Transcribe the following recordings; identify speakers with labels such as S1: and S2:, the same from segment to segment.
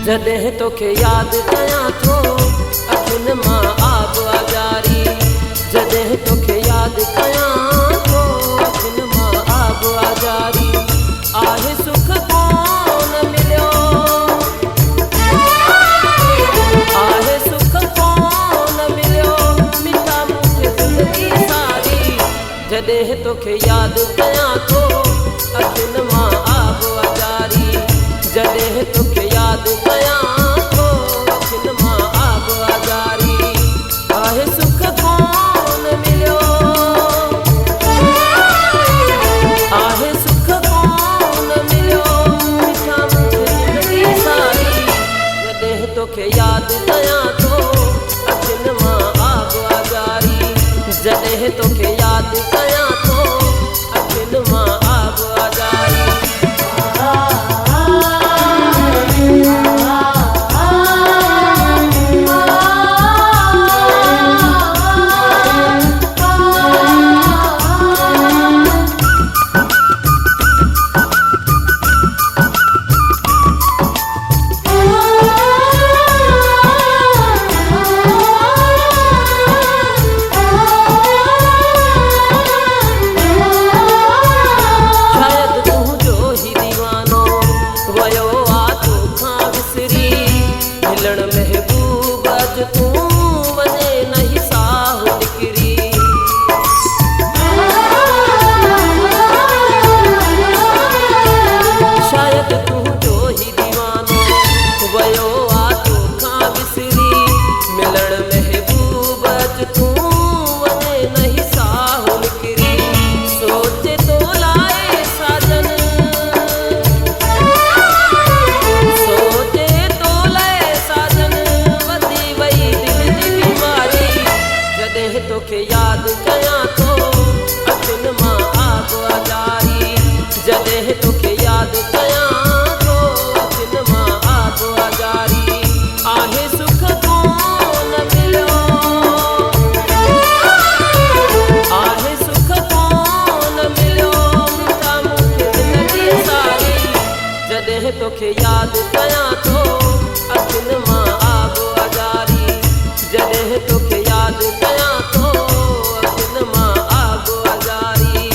S1: जॾहिं तोखे यादि कयां थो अखियुनि मां आब आजारी। जॾहिं तोखे यादि कयां थो अखियुनि मां आब आजारी। आहे सुख कोन मिलियो, आहे सुख कोन मिलियो, मिठा मूंखे ज़िंदगी सारी। जॾहिं तोखे यादि कयां थो अखियुनि मां आब आजारी। जॾहिं तोखे यादि कयां थो अखियुनि मां आब आजारी। आहे सुख कोन मिलियो, आहे सुख कोन मिलियो, मिठा मूंखे ज़िंदगी सारी। जॾहिं तोखे यादि कयां थो अखियुनि मां आब आजारी। जॾहिं तोखे यादि कयां थो अखियुनि मां आब आजारी। तोखे यादि कयां थो अखियुनि मां आब आजारी। जॾहिं तोखे यादि कयां थो अखियुनि मां आब आजारी। आहे सुख कोन मिलियो, आहे सुख कोन मिलियो, मिठा मूंखे ज़िंदगी सारी। जॾहिं तोखे यादि कयां थो अखियुनि मां आब आजारी। जॾहिं तोखे यादि कयां थो अखियुनि मां आब आजारी।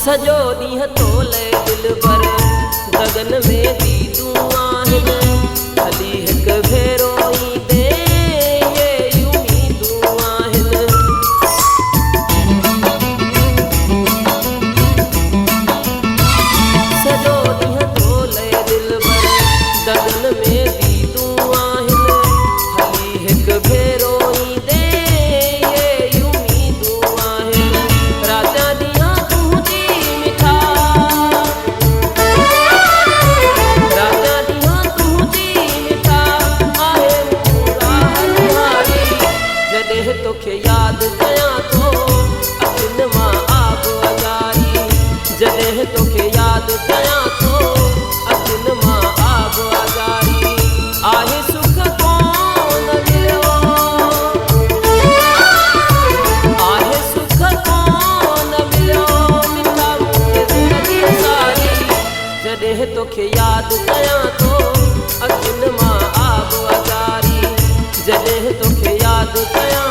S1: सॼो ॾींहुं तोले दिल भर गगन में दीदूं आहिनि। हली हिकु भेरो ईंदे ये उमीदूं आहिनि। सॼो ॾींहुं तोले दिल भर गगन में दीदूं आहिनि। हली हिकु भेरो ईंदे ये उमीदूं आहिनि। राजा ॾींहुं तुंहिंजी मिठा, राजा ॾींहुं तुंहिंजी मिठा, आहे मूं राह निहारी। जॾहिं तोखे यादि कयां थो अखियुनि मां आब आजारी। जॾहिं तोखे यादि कयां थो अखियुनि मां आब आजारी। आहे सुख कोन मिलियो, आहे सुख कोन मिलियो, मिठा मूंखे ज़िंदगी सारी। जॾहिं तोखे यादि कयां थो अखियुनि मां आब आजारी। जॾहिं तोखे यादि कयां